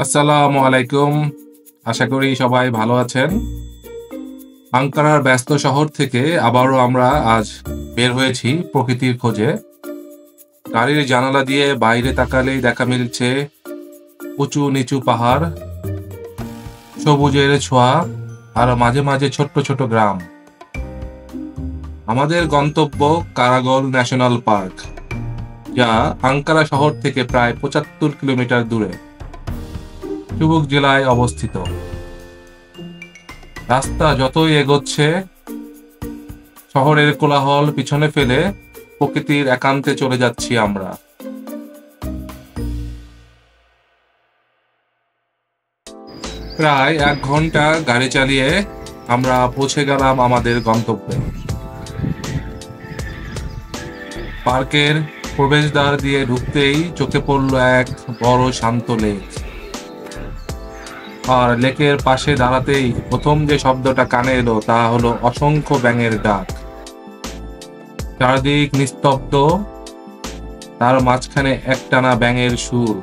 আসসালামু আলাইকুম। আশা করি সবাই ভালো আছেন। আঙ্কারার ব্যস্ত শহর থেকে আবারও আমরা আজ বের হয়েছি প্রকৃতির খোঁজে। গাড়ির জানালা দিয়ে বাইরে তাকালেই দেখা মিলছে উঁচু নিচু পাহাড়, সবুজের ছোঁয়া আর মাঝে মাঝে ছোট্ট ছোট গ্রাম। আমাদের গন্তব্য কারাগল ন্যাশনাল পার্ক, যা আঙ্কারা শহর থেকে প্রায় ৭৫ কিলোমিটার দূরে চুবুক জেলায় অবস্থিত। রাস্তা যতই এগোচ্ছে, শহরের কোলাহল পিছনে ফেলে প্রকৃতির একান্তে চলে যাচ্ছি আমরা। প্রায় ১ ঘন্টা গাড়ি চালিয়ে আমরা পৌঁছে গেলাম আমাদের গন্তব্যে। পার্কের প্রবেশদ্বার দিয়ে ঢুকতেই চোখে পড়ল এক বড় শান্ত লেক। আর লেকের পাশে দাঁড়াতেই প্রথম যে শব্দটা কানে এলো তা হলো অসংখ্য ব্যাঙের ডাক। চারদিক নিস্তব্ধ, তার মাঝখানে একটানা ব্যাঙের সুর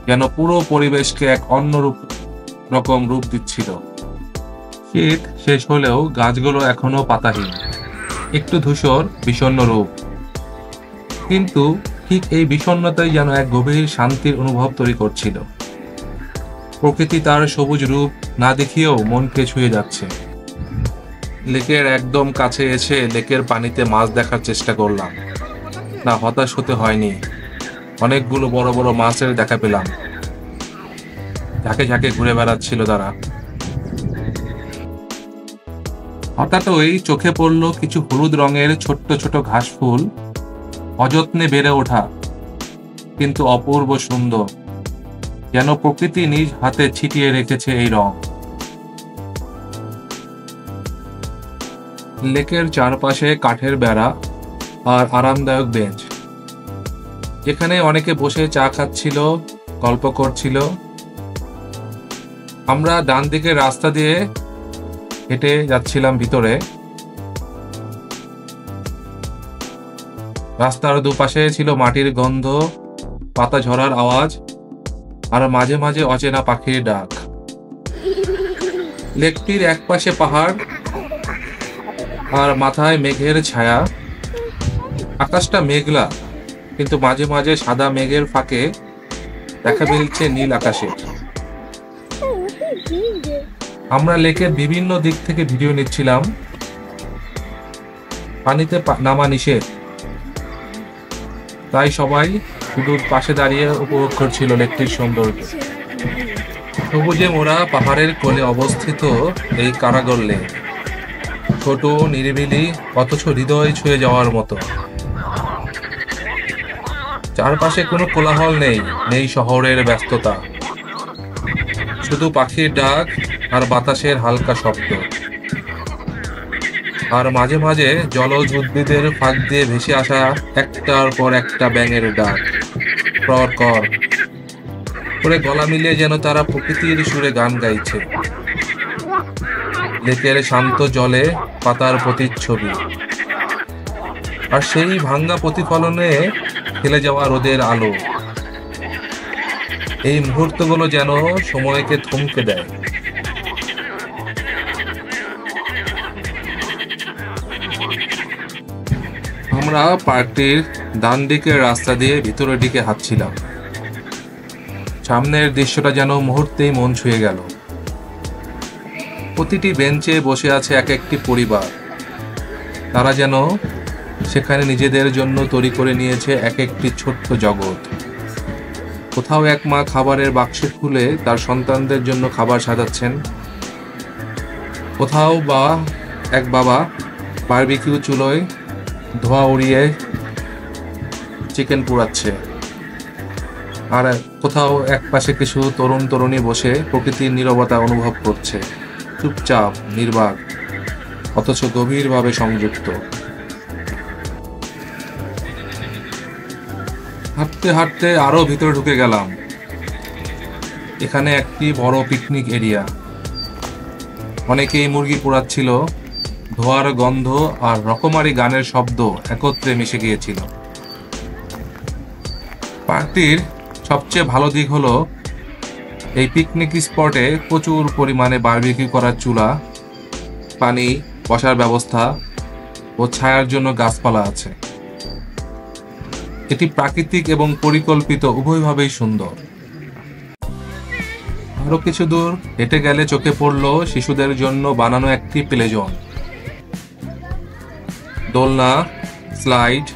যেন পুরো পরিবেশকে এক অন্য রকম রূপ দিচ্ছিল। শীত শেষ হলেও গাছগুলো এখনো পাতাহীন, একটু ধূসর বিষণ্ণ রূপ। কিন্তু ঠিক এই বিষণ্ণতাই যেন এক গভীর শান্তির অনুভব তৈরি করছিল। প্রকৃতি তার সবুজ রূপ না দেখিয়েও মনকে ছুঁয়ে যাচ্ছে। লেকের একদম কাছে এসে লেকের পানিতে মাছ দেখার চেষ্টা করলাম। না, হতাশ হতে হয়নি। অনেকগুলো বড় বড় মাছের দেখা পেলাম, ঝাঁকে ঝাঁকে ঘুরে বেড়াচ্ছিল তারা। হঠাৎই চোখে পড়ল কিছু হলুদ রঙের ছোট্ট ছোট ঘাস ফুল, অযত্নে বেড়ে ওঠা কিন্তু অপূর্ব সুন্দর, যেন প্রকৃতি নিজ হাতে ছিটিয়ে রেখেছে এই রং। লেকের চারপাশে কাঠের বেড়া আর আরামদায়ক বেঞ্চ, যেখানে অনেকে বসে চা খাচ্ছিল, গল্প করছিল। আমরা ডান দিকের রাস্তা দিয়ে হেঁটে যাচ্ছিলাম ভিতরে। রাস্তার দুপাশে ছিল মাটির গন্ধ, পাতা ঝরার আওয়াজ আর মাঝে মাঝে অচেনা পাখির ডাক। লেকটির একপাশে পাহাড় আর মাথায় মেঘের ছায়া। আকাশটা মেঘলা, কিন্তু মাঝে মাঝে সাদা মেঘের ফাঁকে দেখা মিলছে নীল আকাশের। আমরা লেকের বিভিন্ন দিক থেকে ভিডিও নিচ্ছিলাম। পানিতে নামা নিষেধ, তাই সবাই শুধু পাশে দাঁড়িয়ে উপভোগ করছিল লেকটির সৌন্দর্য। সবুজে মোড়া পাহাড়ের কোলে অবস্থিত এই কারাগল লেক, ছোট, নিরিবিলি, অথচ হৃদয় ছুঁয়ে যাওয়ার মতো। চারপাশে কোনো কোলাহল নেই, নেই শহরের ব্যস্ততা, শুধু পাখির ডাক আর বাতাসের হালকা শব্দ। আর মাঝে মাঝে জলজ উদ্ভিদের ফাঁক দিয়ে ভেসে আসা একটার পর একটা ব্যাঙের ডাক, কর কর করে গলা মিলিয়ে যেন তারা প্রকৃতির সুরে গান গাইছে। লেকের শান্ত জলে পাতার প্রতিচ্ছবি, আর সেই ভাঙ্গা প্রতিফলনে ফেলে যাওয়া রোদের আলো। এই মুহূর্তগুলো যেন সময়কে থমকে দেয়। আমরা পার্কটির ডান দিকের রাস্তা দিয়ে ভিতরের দিকে হাঁটছিলাম। সামনের দৃশ্যটা যেন মুহূর্তেই মন ছুঁয়ে গেল। প্রতিটি বেঞ্চে বসে আছে এক একটি পরিবার। তারা যেন সেখানে নিজেদের জন্য তৈরি করে নিয়েছে এক একটি ছোট্ট জগৎ। কোথাও এক মা খাবারের বাক্স খুলে তার সন্তানদের জন্য খাবার সাজাচ্ছেন। কোথাও বা এক বাবা বারবিকিউ চুলোয় ধোঁয়া উড়িয়ে চিকেন পোড়াচ্ছে। আর কোথাও এক পাশে কিছু তরুণ তরুণী বসে প্রকৃতির নীরবতা অনুভব করছে, চুপচাপ, নির্বাক, অথচ গভীরভাবে সংযুক্ত। হাঁটতে হাঁটতে আরো ভিতরে ঢুকে গেলাম। এখানে একটি বড় পিকনিক এরিয়া। অনেকেই মুরগি পোড়াচ্ছিল, ধোঁয়ার গন্ধ আর রকমারি গানের শব্দ একত্রে মিশে গিয়েছিল। পার্কটির সবচেয়ে ভালো দিক হলো এই পিকনিক স্পটে প্রচুর পরিমাণে বারবিকিউ করার চুলা, পানি, বসার ব্যবস্থা ও ছায়ার জন্য গাছপালা আছে। এটি প্রাকৃতিক এবং পরিকল্পিত উভয়ভাবেই সুন্দর। আরো কিছু দূর হেঁটে গেলে চোখে পড়ল শিশুদের জন্য বানানো একটি প্লে জোন। দোলনা, স্লাইড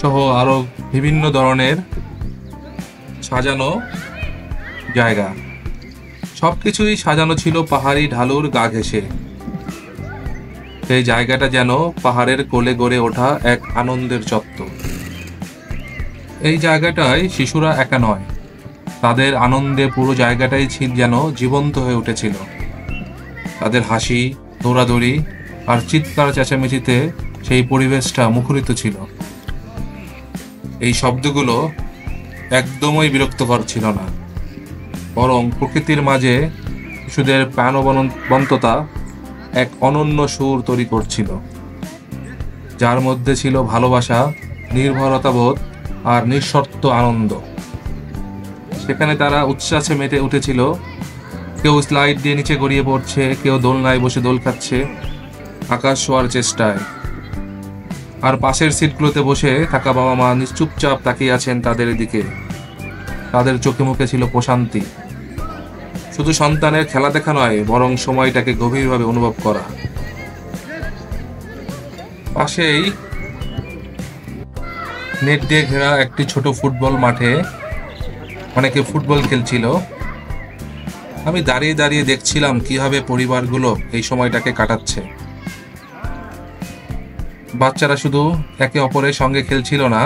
সহ আরো বিভিন্ন ধরনের সাজানো জায়গা। সবকিছুই সাজানো ছিল পাহাড়ি ঢালুর গা ঘেঁষে। সেই জায়গাটা যেন পাহাড়ের কোলে গড়ে ওঠা এক আনন্দের চত্বর। এই জায়গাটায় শিশুরা একা নয়, তাদের আনন্দে পুরো জায়গাটাই ছিল যেন জীবন্ত হয়ে উঠেছিল। তাদের হাসি, দৌড়াদৌড়ি আর চিৎকার চেঁচামেচিতে সেই পরিবেশটা মুখরিত ছিল। এই শব্দগুলো একদমই বিরক্তকর ছিল না, বরং প্রকৃতির মাঝে শিশুদের প্রাণবন্ততা এক অনন্য সুর তৈরি করছিল, যার মধ্যে ছিল ভালোবাসা, নির্ভরতাবোধ আর নিঃশর্ত আনন্দ। সেখানে তারা উচ্ছ্বাসে মেতে উঠেছিল। কেউ স্লাইড দিয়ে নিচে গড়িয়ে পড়ছে, কেউ দোলনায় বসে দোল খাচ্ছে আকাশ ছোঁয়ার চেষ্টায়। আর পাশের সিটগুলোতে বসে থাকা বাবা মা চুপচাপ তাকিয়ে আছেন তাদের দিকে। তাদের চোখে মুখে ছিল প্রশান্তি। শুধু সন্তানের খেলা দেখা নয়, বরং সময়টাকে গভীরভাবে অনুভব করা। পাশেই নেট দিয়ে ঘেরা একটি ছোট ফুটবল মাঠে অনেকে ফুটবল খেলছিল। আমি দাঁড়িয়ে দাঁড়িয়ে দেখছিলাম কিভাবে পরিবারগুলো এই সময়টাকে কাটাচ্ছে। বাচ্চারা শুধু একে অপরের সঙ্গে খেলছিল না,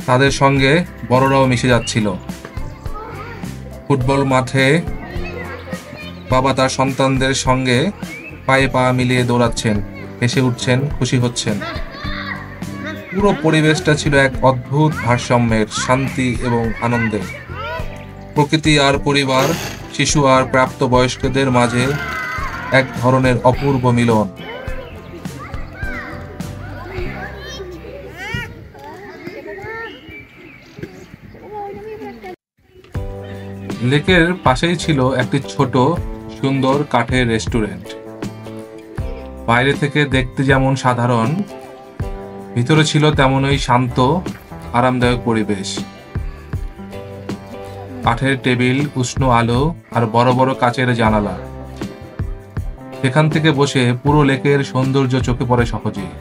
তাদের সঙ্গে বড়রাও মিশে যাচ্ছিল। ফুটবল মাঠে বাবা তার সন্তানদের সঙ্গে পায়ে পা মিলিয়ে দৌড়াচ্ছেন, হেসে উঠছেন, খুশি হচ্ছেন। পুরো পরিবেশটা ছিল এক অদ্ভুত ভারসাম্যের, শান্তি এবং আনন্দের। প্রকৃতি আর পরিবার, শিশু আর প্রাপ্তবয়স্কদের মাঝে এক ধরনের অপূর্ব মিলন। লেকের পাশেই ছিল একটি ছোট সুন্দর কাঠের রেস্টুরেন্ট। বাইরে থেকে দেখতে যেমন সাধারণ, ভিতরে ছিল তেমনই শান্ত, আরামদায়ক পরিবেশ। কাঠের টেবিল, উষ্ণ আলো আর বড় বড় কাচের জানালা। সেখান থেকে বসে পুরো লেকের সৌন্দর্য চোখে পড়ে সহজেই।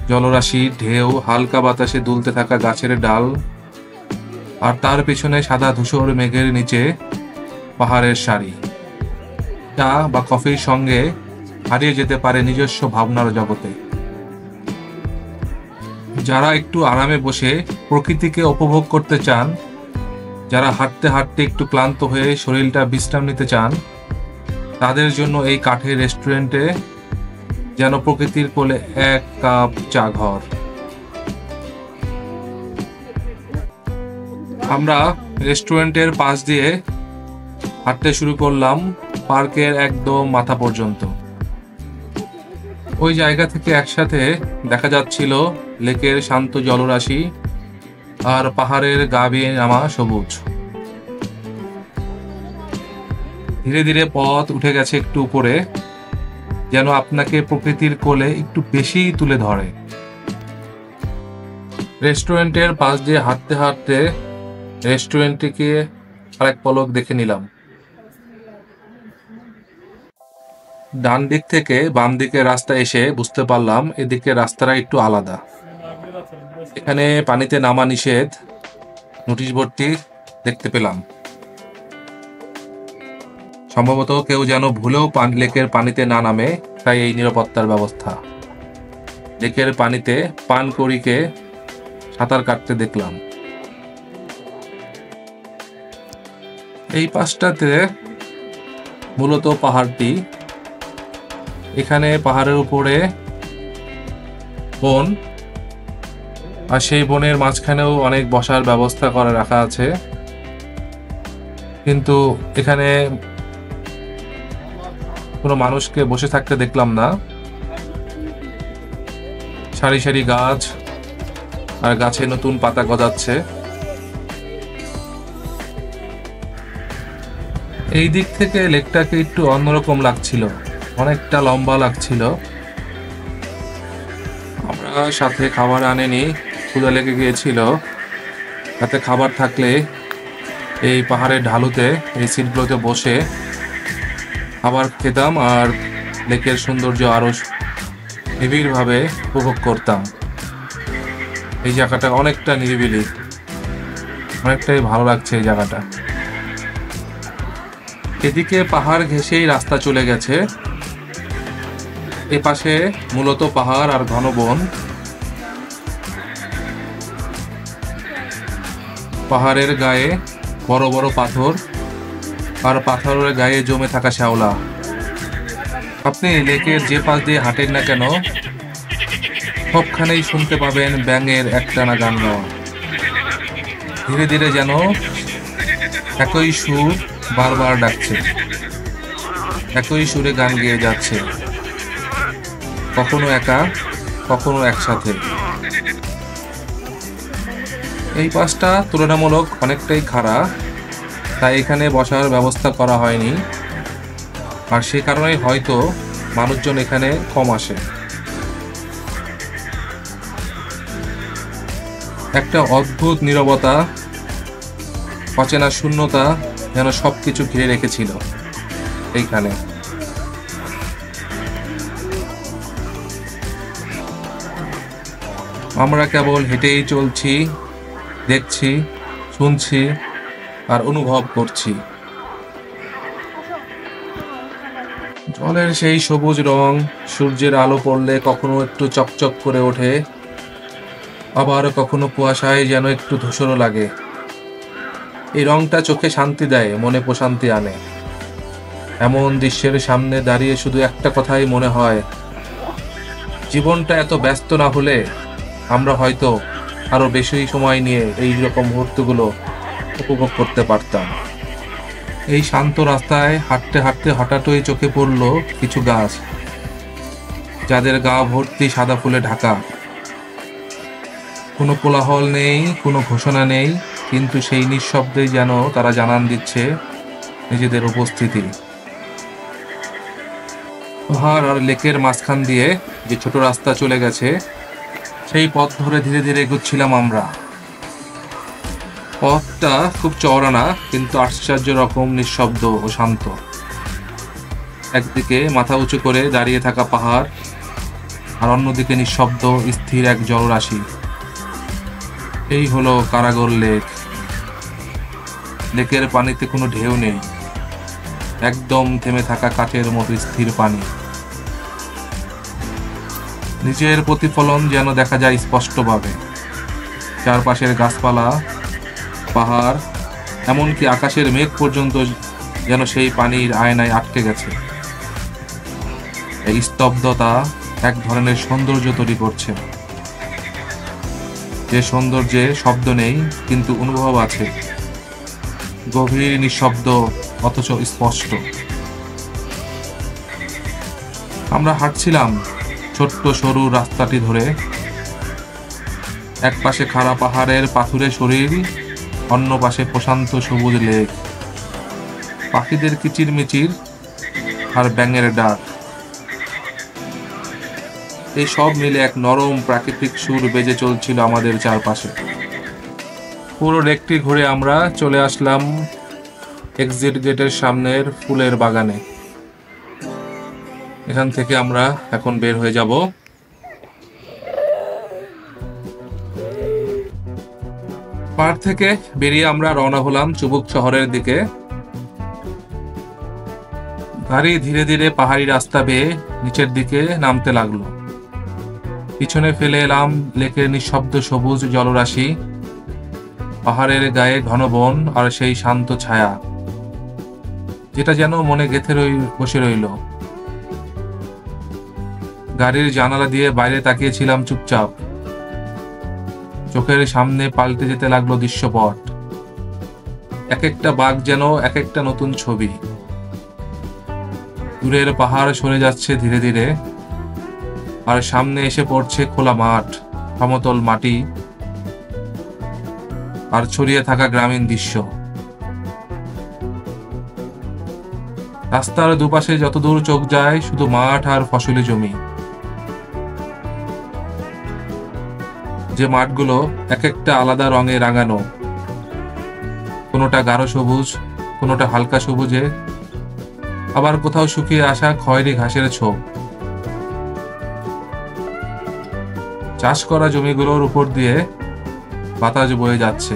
জলরাশি, ঢেউ, হালকা বাতাসে দুলতে থাকা গাছের ডাল, আর তার পেছনে সাদা ধূসর মেঘের নিচে পাহাড়ের সারি। চা বা কফির সঙ্গে হারিয়ে যেতে পারে নিজস্ব ভাবনার জগতে। যারা একটু আরামে বসে প্রকৃতিকে উপভোগ করতে চান, যারা হাঁটতে হাঁটতে একটু ক্লান্ত হয়ে শরীরটা বিশ্রাম নিতে চান, তাদের জন্য এই কাঠের রেস্টুরেন্টে যেন প্রকৃতির কোলে এক কাপ চা ঘর। আমরা রেস্টুরেন্টের পাশ দিয়ে হাঁটতে শুরু করলাম পার্কের একদম মাথা পর্যন্ত। ওই জায়গা থেকে একসাথে দেখা যাচ্ছিল লেকের শান্ত জলরাশি আর পাহাড়ের গা বেয়ে নামা সবুজ। ধীরে ধীরে পথ উঠে গেছে একটু উপরে, যেন আপনাকে প্রকৃতির কোলে একটু বেশি তুলে ধরে। রেস্টুরেন্টের পাশ দিয়ে হাঁটতে হাঁটতে রেস্টুরেন্টটিকে আরেক পলক দেখে নিলাম। ডান দিক থেকে বাম দিকে রাস্তা এসে বুঝতে পারলাম এদিকে রাস্তাটা একটু আলাদা। এখানে পানিতে নামা নিষেধ নোটিশ বোর্ডটি দেখতে পেলাম। সম্ভবত কেউ যেন ভুলেও লেকের পানিতে না নামে, তাই এই নিরাপত্তার ব্যবস্থা। লেকের পানিতে পানকড়িকে সাঁতার কাটতে দেখলাম। এই পাশটাতে মূলত পাহাড়টি। এখানে পাহাড়ের উপরে বন, আর সেই বনের মাঝখানেও অনেক বসার ব্যবস্থা করে রাখা আছে, কিন্তু এখানে কোনো মানুষকে বসে থাকতে দেখলাম না। সারি সারি গাছ, আর গাছে নতুন পাতা গজাচ্ছে। এই দিক থেকে লেকটাকে একটু অন্যরকম লাগছিল, অনেকটা লম্বা লাগছিল। আমরা সাথে খাবার আনেনি, ক্ষুধা লেগে গিয়েছিল। সাথে খাবার থাকলে এই পাহাড়ের ঢালুতে এই সিটগুলোতে বসে খাবার খেতাম আর লেকের সৌন্দর্য আরো নিবিড়ভাবে উপভোগ করতাম। এই জায়গাটা অনেকটা নিরিবিলি, অনেকটাই ভালো লাগছে এই জায়গাটা। এদিকে পাহাড় ঘেঁষেই রাস্তা চলে গেছে, এ পাশে মূলত পাহাড় আর ঘন বন। পাহাড়ের গায়ে বড় বড় পাথর, আর পাথরের গায়ে জমে থাকা শ্যাওলা। আপনি লেকের যে পাশ দিয়ে হাঁটেন না কেন, সবখানেই শুনতে পাবেন ব্যাঙের একটানা গান গাওয়া। ধীরে ধীরে যেন একই সুর বারবার ডাকছে, একই সুরে গান গেয়ে যাচ্ছে, কখনো একা কখনো একসাথে। এই পাশটা তুলনামূলক অনেকটাই খাড়া, তাই এখানে বসার ব্যবস্থা করা হয়নি, আর সে কারণেই হয়তো মানুষজন এখানে কম আসে। একটা অদ্ভুত নীরবতা, অচেনা শূন্যতা যেন সবকিছু ঘিরে রেখেছিল এইখানে। আমরা কেবল হেঁটেই চলছি, দেখছি, শুনছি আর অনুভব করছি। জলের সেই সবুজ রং সূর্যের আলো পড়লে কখনো একটু চকচক করে ওঠে, আবার কখনো কুয়াশায় যেন একটু ধূসরও লাগে। এই রংটা চোখে শান্তি দেয়, মনে প্রশান্তি আনে। এমন দৃশ্যের সামনে দাঁড়িয়ে শুধু একটা কথাই মনে হয়, জীবনটা এত ব্যস্ত না হলে আমরা হয়তো আরো বেশি সময় নিয়ে এই রকম মুহূর্তগুলো উপভোগ করতে পারতাম। এই শান্ত রাস্তায় হাঁটতে হাঁটতে হঠাৎই চোখে পড়ল কিছু গাছ, যাদের গা ভর্তি সাদা ফুলে ঢাকা। কোনো কোলাহল নেই, কোনো ঘোষণা নেই, কিন্তু সেই নিঃশব্দেই যেন তারা জানান দিচ্ছে নিজেদের উপস্থিতি। পাহাড় আর লেকের মাঝখান দিয়ে যে ছোট রাস্তা চলে গেছে, সেই পথ ধরে ধীরে ধীরে এগোচ্ছিলাম আমরা। পথটা খুব চওড়া না, কিন্তু আশ্চর্য রকম নিঃশব্দ ও শান্ত। একদিকে মাথা উঁচু করে দাঁড়িয়ে থাকা পাহাড়, আর অন্যদিকে নিঃশব্দ স্থির এক জলরাশি। এই হলো কারাগর লেক। লেকের পানিতে কোনো ঢেউ নেই, একদম থেমে থাকা কাচের মতো স্থির পানি। নিচের প্রতিফলন যেন দেখা যায় স্পষ্টভাবে। চারপাশের গাছপালা, পাহাড়, এমনকি আকাশের মেঘ পর্যন্ত যেন সেই পানির আয়নায় আটকে গেছে। এই স্তব্ধতা এক ধরনের সৌন্দর্য তৈরি করছে, যে সৌন্দর্যে শব্দ নেই কিন্তু অনুভব আছে, গভীর নিঃশব্দ অথচ স্পষ্ট। আমরা হাঁটছিলাম ছোট্ট সরু রাস্তাটি ধরে, এক পাশে খাড়া পাহাড়ের পাথুরে শরীর, অন্য পাশে প্রশান্ত সবুজ লেক, পাখিদের কিচিরমিচির আর ব্যাঙের ডাক। এই সব মিলে এক নরম প্রাকৃতিক সুর বেজে চলছিল আমাদের চারপাশে। পুরো লেকটি ঘুরে আমরা চলে আসলাম এক্সিট গেটের সামনের ফুলের বাগানে। এখান থেকে আমরা এখন বের হয়ে যাব। পার্ক থেকে বেরিয়ে আমরা রওনা হলাম চুবুক শহরের দিকে। গাড়ি ধীরে ধীরে পাহাড়ি রাস্তা বেয়ে নিচের দিকে নামতে লাগলো। পিছনে ফেলে এলাম লেকের নিঃশব্দ সবুজ জলরাশি, পাহাড়ের গায়ে ঘন বন আর সেই শান্ত ছায়া, যেটা যেন মনে গেঁথে বসে রইল। গাড়ির জানালা দিয়ে বাইরে তাকিয়েছিলাম চুপচাপ। চোখের সামনে পাল্টে যেতে লাগলো দৃশ্যপট। এক একটা বাঘ যেন এক একটা নতুন ছবি। দূরের পাহাড় সরে যাচ্ছে ধীরে ধীরে, আর সামনে এসে পড়ছে খোলা মাঠ, সমতল মাটি আর ছড়িয়ে থাকা গ্রামীণ দৃশ্য। রাস্তার দুপাশে যতদূর চোখ যায় শুধু মাঠ আর ফসলি জমি। যে মাঠগুলো এক একটা আলাদা রঙে রাঙানো, কোনোটা গাঢ় সবুজ, কোনোটা হালকা সবুজে, আবার কোথাও শুকিয়ে আসা খয়েরি ঘাসের ছোপ। চাষ করা জমিগুলোর উপর দিয়ে বাতাস বয়ে যাচ্ছে।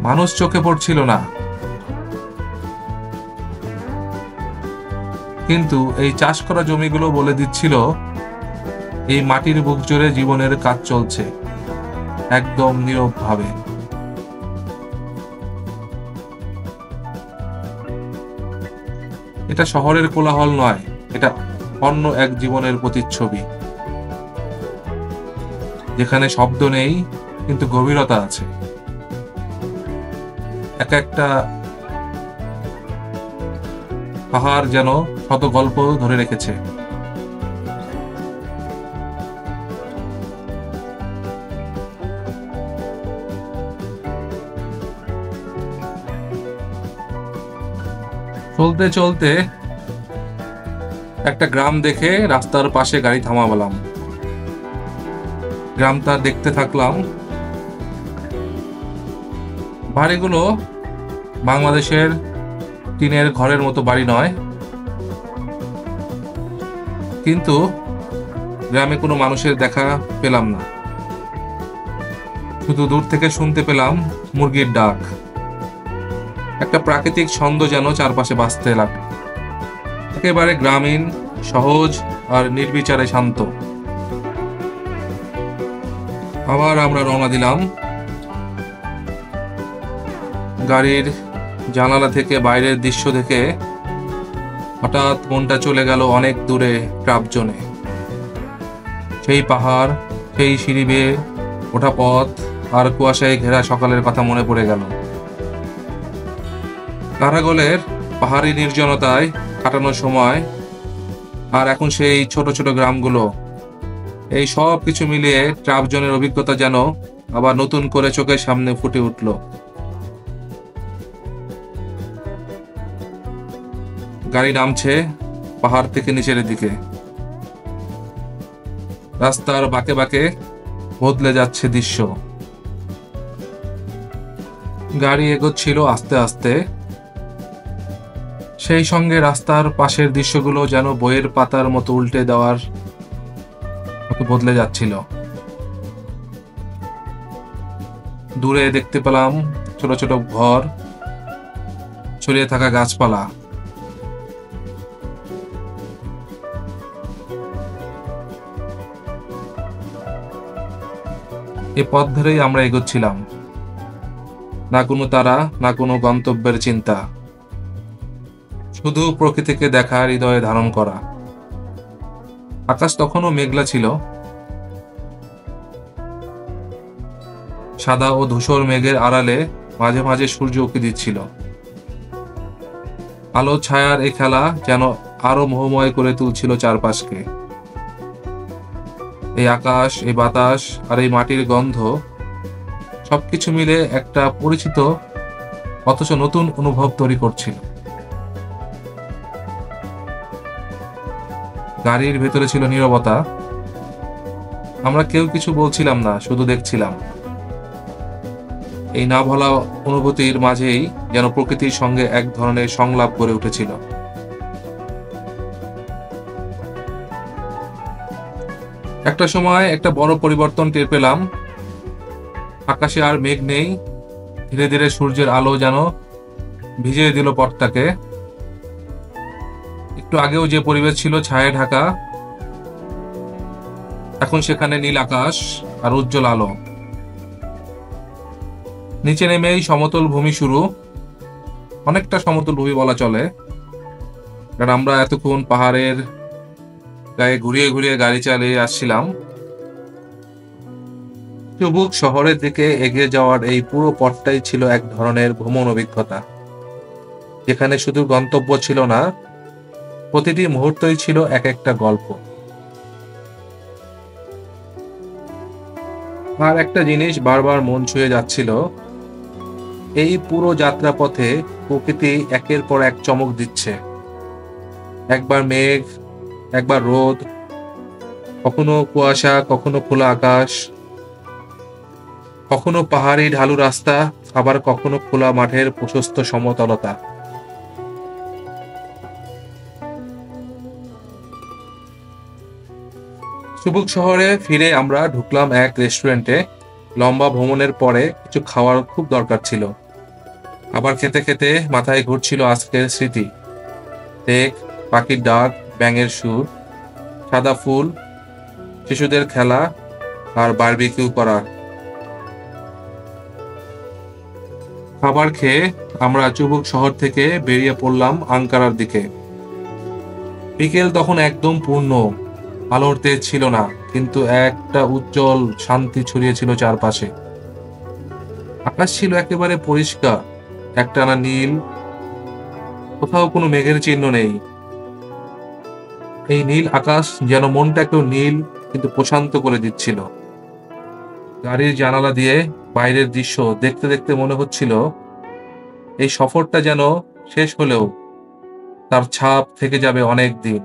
মানুষ চোখে পড়ছিল না, কিন্তু এই চাষ করা জমিগুলো বলে দিচ্ছিল এই মাটির বুক জুড়ে জীবনের কাজ চলছে, একদম নীরব ভাবে। এটা শহরের কোলাহল নয়, এটা অন্য এক জীবনের প্রতিচ্ছবি, যেখানে শব্দ নেই কিন্তু গভীরতা আছে। এক একটা পাহাড় যেন শত গল্প ধরে রেখেছে। চলতে চলতে একটা গ্রাম দেখে রাস্তার পাশে গাড়ি থামালাম। গ্রামটা দেখতে থাকলাম। বাড়িগুলো বাংলাদেশের টিনের ঘরের মতো বাড়ি নয়, কিন্তু গ্রামে কোনো মানুষের দেখা পেলাম না। শুধু দূর থেকে শুনতে পেলাম মুরগির ডাক। একটা প্রাকৃতিক ছন্দ যেন চারপাশে বাজতে লাগলো। একেবারে গ্রামীণ, সহজ আর নির্বিচারে শান্ত। আবার আমরা রওনা দিলাম। গাড়ির জানালা থেকে বাইরের দৃশ্য দেখে হঠাৎ মনটা চলে গেল অনেক দূরে ট্রাপজনে। সেই পাহাড়, সেই সিঁড়ি বেয়ে ওঠা পথ আর কুয়াশায় ঘেরা সকালের কথা মনে পড়ে গেল। কারাগলের পাহাড়ি নির্জনতায় কাটানো সময় আর এখন সেই ছোট ছোট গ্রামগুলো, এই সব কিছু মিলিয়ে ট্রাপজনের অভিজ্ঞতা যেন আবার নতুন করে চোখের সামনে ফুটে উঠল। গাড়ি নামছে পাহাড় থেকে নিচের দিকে। রাস্তার বাঁকে বাঁকে বদলে যাচ্ছে দৃশ্য। গাড়ি এগোচ্ছিল আস্তে আস্তে। সেই সঙ্গে রাস্তার পাশের দৃশ্যগুলো যেন বইয়ের পাতার মতো উল্টে দেওয়ার মতো বদলে যাচ্ছিল। দূরে দেখতে পেলাম ছোট ছোট ঘর, ছড়িয়ে থাকা গাছপালা। এই পথ ধরেই আমরা এগোচ্ছিলাম। না কোনো তারা, না কোনো গন্তব্যের চিন্তা, শুধু প্রকৃতিকে দেখা, হৃদয়ে ধারণ করা। আকাশ তখনও মেঘলা ছিল। সাদা ও ধূসর মেঘের আড়ালে মাঝে মাঝে সূর্য উঁকি দিচ্ছিল। আলো ছায়ার এই খেলা যেন আরো মোহময় করে তুলছিল চারপাশকে। এই আকাশ, এই বাতাস আর এই মাটির গন্ধ সবকিছু মিলে একটা পরিচিত অথচ নতুন অনুভব তৈরি করছিল। গাড়ির ভেতরে ছিল নীরবতা। আমরা কেউ কিছু বলছিলাম না, শুধু দেখছিলাম। এই না বলা অনুভূতির মাঝেই যেন প্রকৃতির সঙ্গে এক ধরনের সংলাপ গড়ে উঠেছিল। একটা সময় একটা বড় পরিবর্তন টের পেলাম। আকাশে আর মেঘ নেই। ধীরে ধীরে সূর্যের আলো যেন ভিজিয়ে দিল পথটাকে। একটু আগেও যে পরিবেশ ছিল ছায়ায় ঢাকা, এখন সেখানে নীল আকাশ আর উজ্জ্বল আলো। নিচে নেমেই সমতল ভূমি শুরু, অনেকটা সমতল ভূমি বলা চলে, কারণ আমরা এতক্ষণ পাহাড়ের গায়ে ঘুরিয়ে ঘুরিয়ে গাড়ি চালিয়ে আসছিলাম। চুবুক শহরের দিকে এগিয়ে যাওয়ার এই পুরো পথটাই ছিল এক ধরনের ভ্রমণ অভিজ্ঞতা, যেখানে শুধু গন্তব্য ছিল না, প্রতিটি মুহূর্তই ছিল এক একটা গল্প। আর একটা জিনিস বারবার মন ছুঁয়ে যাচ্ছিল, এই পুরো যাত্রাপথে প্রকৃতি একের পর এক চমক দিচ্ছে। একবার মেঘ, একবার রোদ, কখনো কুয়াশা, কখনো খোলা আকাশ, কখনো পাহাড়ি ঢালু রাস্তা, আবার কখনো খোলা মাঠের প্রশস্ত সমতলতা। চুবুক শহরে ফিরে আমরা ঢুকলাম এক রেস্টুরেন্টে। লম্বা ভ্রমণের পরে কিছু খাওয়ার খুব দরকার ছিল। আবার খেতে খেতে মাথায় ঘুরছিল আজকের স্মৃতি। তেক, পাখির ডাক, ব্যাঙের সুর, সাদা ফুল, শিশুদের খেলা আর বারবিকিউ করা। খাবার খেয়ে আমরা চুবুক শহর থেকে বেরিয়ে পড়লাম আঙ্কারার দিকে। বিকেল তখন একদম পূর্ণ, আলোর তেজ ছিল না, কিন্তু একটা উজ্জ্বল শান্তি ছড়িয়েছিল চারপাশে। আকাশ ছিল একেবারে পরিষ্কার, একটানা নীল, কোথাও কোনো মেঘের চিহ্ন নেই। এই নীল আকাশ যেন মনটাকেও নীল কিন্তু প্রশান্ত করে দিচ্ছিল। গাড়ির জানালা দিয়ে বাইরের দৃশ্য দেখতে দেখতে মনে হচ্ছিল এই সফরটা যেন শেষ হলেও তার ছাপ থেকে যাবে অনেক দিন।